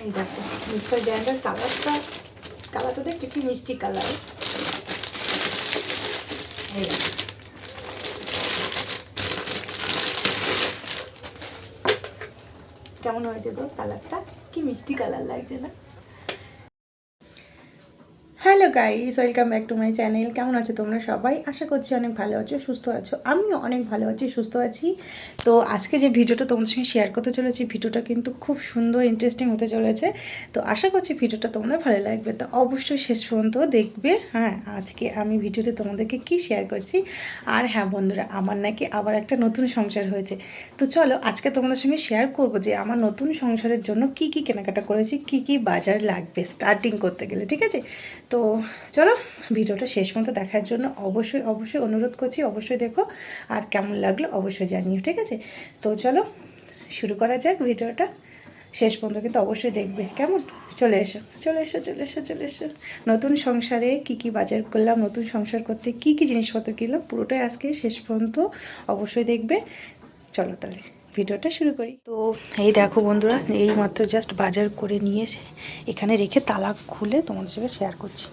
এই দেখো mixer grinder কালারটা দেখতে কি মিষ্টি কালার। এই দেখো কেমন হয়েছে গো কালারটা, কি মিষ্টি কালার লাগছে না? Hello guys, welcome back to my channel. কেমন আছো তোমরা সবাই? আশা করছি অনেক ভালো আছো, সুস্থ আছো। আমিও অনেক ভালো আছি, সুস্থ আছি। তো আজকে যে ভিডিওটা তোমাদের সঙ্গে শেয়ার করতে চলেছি, ভিডিওটা কিন্তু খুব সুন্দর ইন্টারেস্টিং হতে চলেছে। তো আশা করছি ভিডিওটা তোমাদের ভালো লাগবে, তো অবশ্যই শেষ পর্যন্ত দেখবে। হ্যাঁ, আজকে আমি ভিডিওতে তোমাদেরকে কি শেয়ার করছি। আর হ্যাঁ বন্ধুরা, আমার নাকি আবার একটা নতুন সংসার হয়েছে। তো চলো আজকে তোমাদের সঙ্গে শেয়ার করবো যে আমার নতুন সংসারের জন্য কি কি কেনাকাটা করেছি, কি কি বাজার লাগবে স্টার্টিং করতে গেলে, ঠিক আছে? তো চলো ভিডিওটা শেষ পর্যন্ত দেখার জন্য অবশ্যই অনুরোধ করছি, অবশ্যই দেখো। আর কেমন লাগলো অবশ্যই জানিও, ঠিক আছে? তো চলো শুরু করা যাক ভিডিওটা। শেষ পর্যন্ত কিন্তু অবশ্যই দেখবে, কেমন? চলে এসো। নতুন সংসারে কি কি বাজার করলাম, নতুন সংসার করতে কি কি জিনিসপত্র কিনলাম, পুরোটাই আজকে শেষ পর্যন্ত অবশ্যই দেখবে। চলো তাহলে ভিডিওটা শুরু করি। তো এই দেখো বন্ধুরা, এই মাত্র জাস্ট বাজার করে নিয়ে এসে এখানে রেখে তালা খুলে তোমাদের সঙ্গে শেয়ার করছি।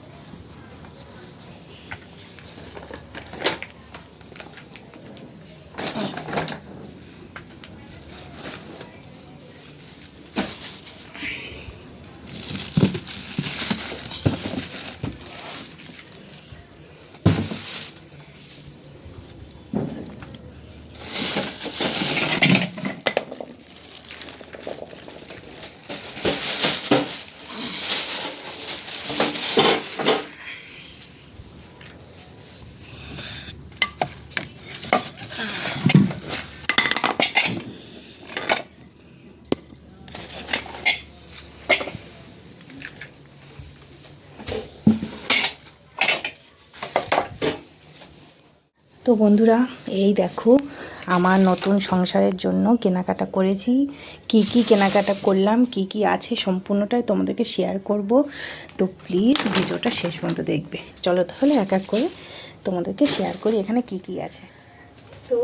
তো বন্ধুরা, এই দেখো আমার নতুন সংসারের জন্য কেনাকাটা করেছি। কি কি কেনাকাটা করলাম, কি কি আছে সম্পূর্ণটাই তোমাদেরকে শেয়ার করব। তো প্লিজ ভিডিওটা শেষ পর্যন্ত দেখবে। চলো তাহলে এক এক করে তোমাদেরকে শেয়ার করি এখানে কি কি আছে। তো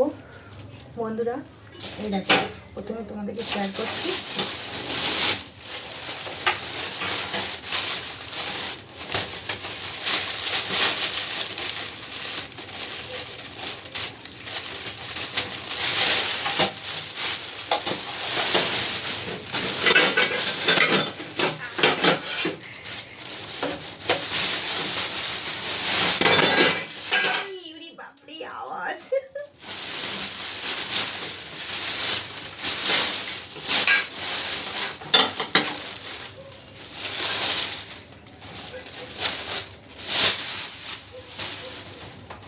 বন্ধুরা, এই দেখো প্রথমে তোমাদেরকে শেয়ার করছি। আওয়াজ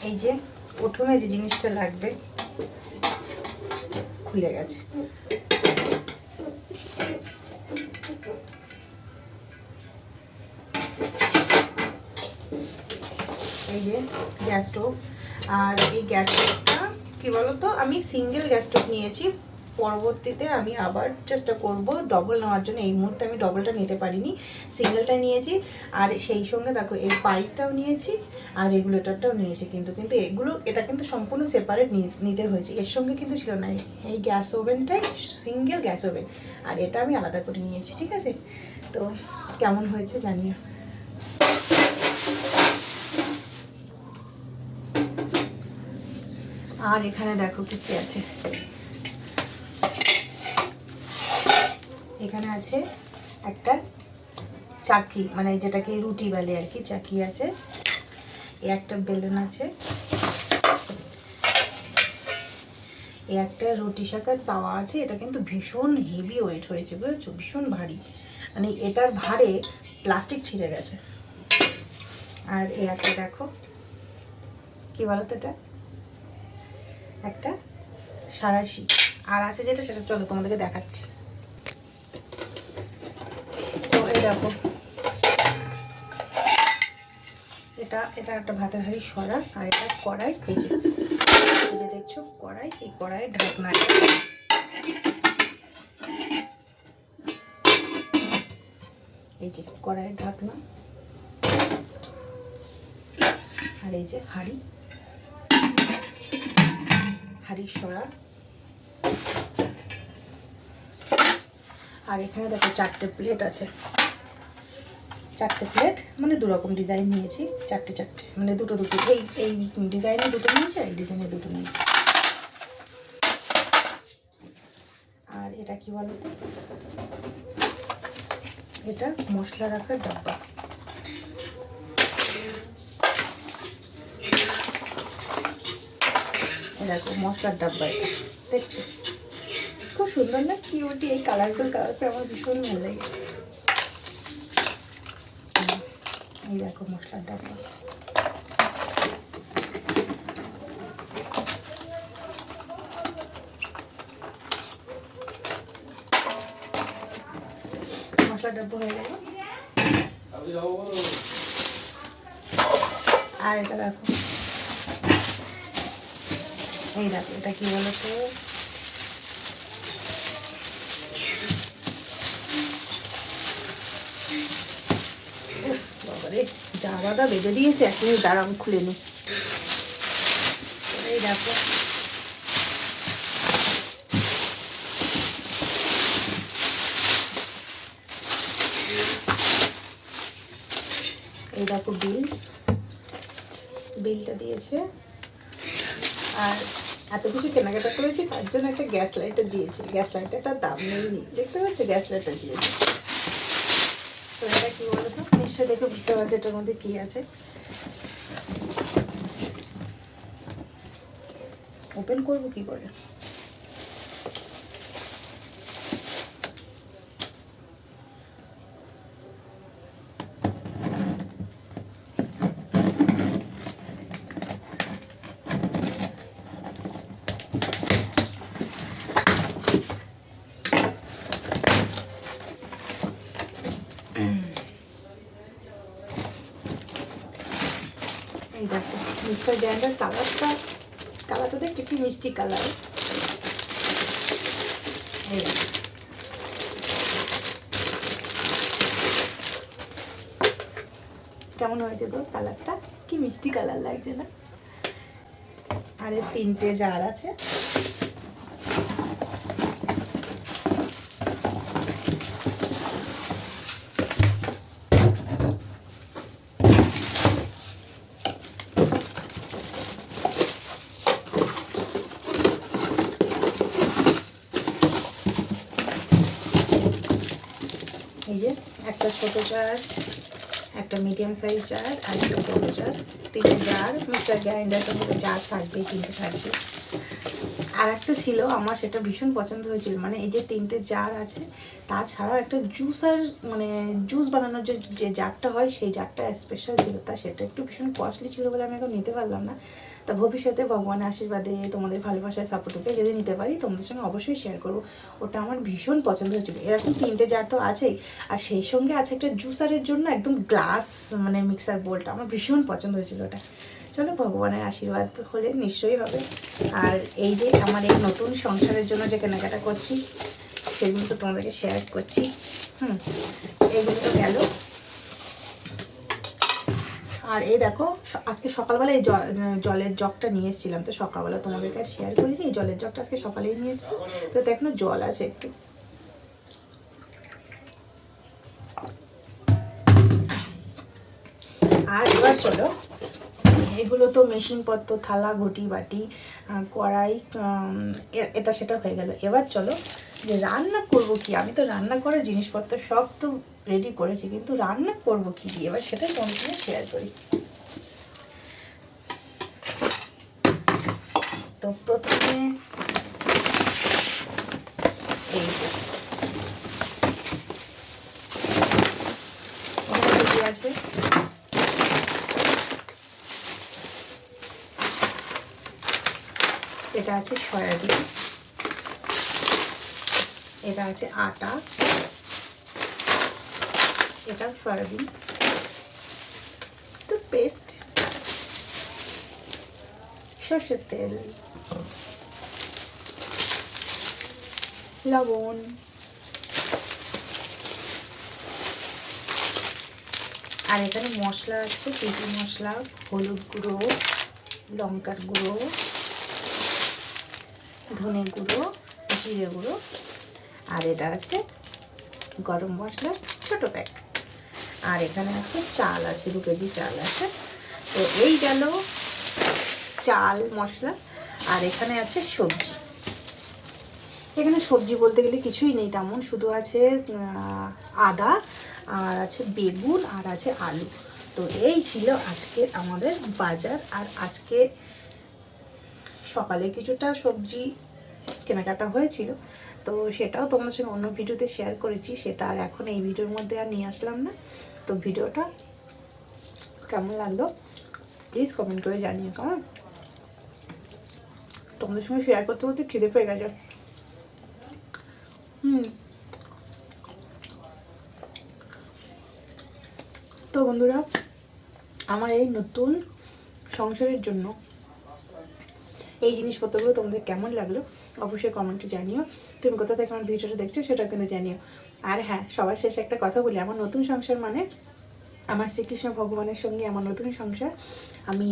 এই যে প্রথমে যে জিনিসটা লাগবে খুলে গেছে। এই যে গ্যাস স্টোভ। আর এই গ্যাস স্টোভটা কী বলো তো, আমি সিঙ্গেল গ্যাস স্টোভ নিয়েছি। পরবর্তীতে আমি আবার চেষ্টা করব ডবল নেওয়ার জন্য। এই মুহূর্তে আমি ডবলটা নিতে পারিনি, সিঙ্গেলটা নিয়েছি। আর সেই সঙ্গে দেখো এই পাইপটাও নিয়েছি আর রেগুলেটরটাও নিয়েছি। কিন্তু এটা কিন্তু সম্পূর্ণ সেপারেট নিতে হয়েছে, এর সঙ্গে কিন্তু ছিল না। এই গ্যাস ওভেনটাই সিঙ্গেল গ্যাস ওভেন, আর এটা আমি আলাদা করে নিয়েছি, ঠিক আছে? তো কেমন হয়েছে জানিও। আর এখানে দেখো কি কি আছে। এখানে আছে একটা চাকি, মানে যেটাকে রুটি বলে আর কি, চাকি আছে। একটা বেলুন আছে, একটা রুটি শাকার তাওয়া আছে। এটা কিন্তু ভীষণ হেভি ওয়েট হয়েছে, বুঝেছো? ভীষণ ভারী, মানে এটার ভারে প্লাস্টিক ছিঁড়ে গেছে। আর এই একটা দেখো কি বলো তো, এটা একটা সাঁড়াশি। আর আছে যেটা, সেটা চলো তোমাদেরকে দেখাচ্ছি। তো এই দেখো, এটা একটা ভাতের হাঁড়ি সরা। আর এটা কড়াই। এই যে দেখছো কড়াই, এই কড়াইয়ের ঢাকনা। এই যে কড়াইয়ের ঢাকনা। আর এই যে হাঁড়ি সরা। আর এখানে দেখো 4টে প্লেট আছে, 4টে প্লেট মানে 2 রকম ডিজাইন নিয়েছি, 4টে মানে দুটো এই ডিজাইনে 2টো নিয়েছি, আর এই ডিজাইনে 2টো নিয়েছি। আর এটা কি বলো তো, এটা মশলা রাখার ডাব্বা। দেখো মশলার ডাব্বা, এটা দেখছো খুব সুন্দর না, কিউটি এই কালারটা আমার ভীষণ ভালো লাগে। এই দেখো মশলার ডাব্বা, মশলার ডাব্বা হয়ে গেল। আর এটা দেখো, এই দেখো এটা কি বলো তো, বাবারে জামাটা বেঁধে দিয়েছে, 1 মিনিট দাঁড়াও আমি খুলে নিই। এই দেখো এই দেখো বিলটা দিয়েছে। আর এত কিছু কেনাকাটা করেছি, তার জন্য একটা গ্যাস লাইটার দিয়েছি। গ্যাস লাইটারটার দাম নেই, দেখতে পাচ্ছি গ্যাস লাইটার দিয়েছি। তো এটা কী বলো তো, নিশ্চয় দেখে বুঝতে পারছি এটার মধ্যে কী আছে। ওপেন করবো কী করে, এই দেখো মিক্সার গ্রাইন্ডার। কালারটা দেখো কি মিষ্টি কালার। এই দেখো কেমন হয়েছে তো কালারটা, কি মিষ্টি কালার লাগছে না। আর এর 3টে জার আছে। এই যে একটা ছোট জার, একটা মিডিয়াম সাইজ জার, আর একটা বড় জার। 3টে জার। মিক্সার গ্রাইন্ডারটার মধ্যে জার থাকবে, 3টে থাকবে। আর একটা ছিল আমার, সেটা ভীষণ পছন্দ হয়েছিল, মানে এই যে 3টে জার আছে, তাছাড়াও একটা জুসার মানে জুস বানানোর যে জারটা হয়, সেই জারটা স্পেশাল ছিল। সেটা একটু ভীষণ কস্টলি ছিল বলে আমি এখন নিতে পারলাম না। তা ভবিষ্যতে ভগবানের আশীর্বাদে, তোমাদের ভালোবাসায় সাপোর্ট পেয়ে যদি নিতে পারি, তোমাদের সঙ্গে অবশ্যই শেয়ার করবো। ওটা আমার ভীষণ পছন্দ হয়েছিল। এরকম 3টে জার তো আছেই, আর সেই সঙ্গে আছে একটা জুসারের জন্য একদম গ্লাস মানে মিক্সার বোলটা, আমার ভীষণ পছন্দ হয়েছিল ওটা। চলো, ভগবানের আশীর্বাদ হলে নিশ্চয়ই হবে। আর এই যে আমার এই নতুন সংসারের জন্য যে কেনাকাটা করছি, সেগুলো তো তোমাদেরকে শেয়ার করছি। এইগুলো তো গেল। আর এই দেখো আজকে সকালবেলা এই জলের জগটা নিয়ে এসেছিলাম, তো সকালবেলা তোমাদেরকে শেয়ার করিনি। এই জলের জগটা আজকে সকালেই নিয়ে এসেছি, তো এখনো জল আছে একটু। আর এবার চলো, এগুলো তো মেশিনপত্র, থালা, ঘটি, বাটি, কড়াই, এটা সেটা হয়ে গেল। এবার চলো যে রান্না করব কি। আমি তো রান্না করার জিনিসপত্র সব তো রেডি করেছি, কিন্তু রান্না করব কি দিয়ে এবার সেটাই তোমাদের সঙ্গে শেয়ার করি। তো প্রথমে এই যে আছে, এটা আছে সয়াবিন, এটা আছে আটা, এটা সয়াবিন তো পেস্ট, সর্ষের তেল, লবণ, আর এখানে মশলা আছে, পেটি মশলা, হলুদ গুঁড়ো, লঙ্কার গুঁড়ো, ধনে গুঁড়ো, জিরে গুঁড়ো, আর এটা আছে গরম মশলা ছোটো প্যাক, আর এখানে আছে চাল আছে, 2 কেজি চাল আছে। তো এই গেল চাল মশলা। আর এখানে আছে সবজি। এখানে সবজি বলতে গেলে কিছুই নেই তেমন, শুধু আছে আদা, আর আছে বেগুন, আর আছে আলু। তো এই ছিল আজকে আমাদের বাজার। আর আজকে সকালে কিছুটা সবজি কেনাকাটা হয়েছিল, তো সেটাও তোমাদের সঙ্গে অন্য ভিডিওতে শেয়ার করেছি, সেটা আর এখন এই ভিডিওর মধ্যে আর নিয়ে আসলাম না। তো ভিডিওটা কেমন লাগলো প্লিজ কমেন্ট করে জানিও, কারণ তোমাদের সঙ্গে শেয়ার করতে করতে খিদে পেয়ে গেছে। তো বন্ধুরা, আমার এই নতুন সংসারের জন্য এই জিনিসপত্রগুলো তোমাদের কেমন লাগলো অবশ্যই কমেন্টে জানিও। তুমি কোথা থেকে আমার ভিডিওটা দেখছো সেটাও কিন্তু জানিও। আর হ্যাঁ, সবার শেষে একটা কথা বলি, আমার নতুন সংসার মানে আমার শ্রীকৃষ্ণ ভগবানের সঙ্গে আমার নতুন সংসার। আমি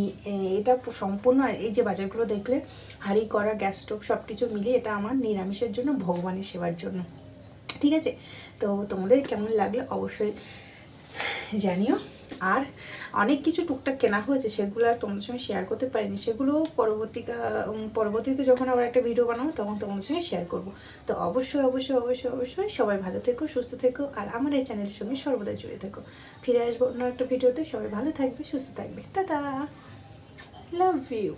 এটা সম্পূর্ণ, এই যে বাজারগুলো দেখলে, হাঁড়ি কড়া গ্যাস স্টোভ সব কিছু মিলিয়ে এটা আমার নিরামিষের জন্য, ভগবানের সেবার জন্য। ঠিক আছে? তো তোমাদের কেমন লাগলো অবশ্যই জানিও। আর অনেক কিছু টুকটাক কেনা হয়েছে, সেগুলো আর তোমাদের সঙ্গে শেয়ার করতে পারিনি, সেগুলো পরবর্তীতে যখন আবার একটা ভিডিও বানাবো তখন তোমাদের সঙ্গে শেয়ার করব। তো অবশ্যই অবশ্যই অবশ্যই অবশ্যই সবাই ভালো থেকো, সুস্থ থেকো, আর আমার এই চ্যানেলের সঙ্গে সর্বদা জুড়ে থেকো। ফিরে আসবো অন্য একটা ভিডিওতে। সবাই ভালো থাকবে, সুস্থ থাকবে। Tata, love you.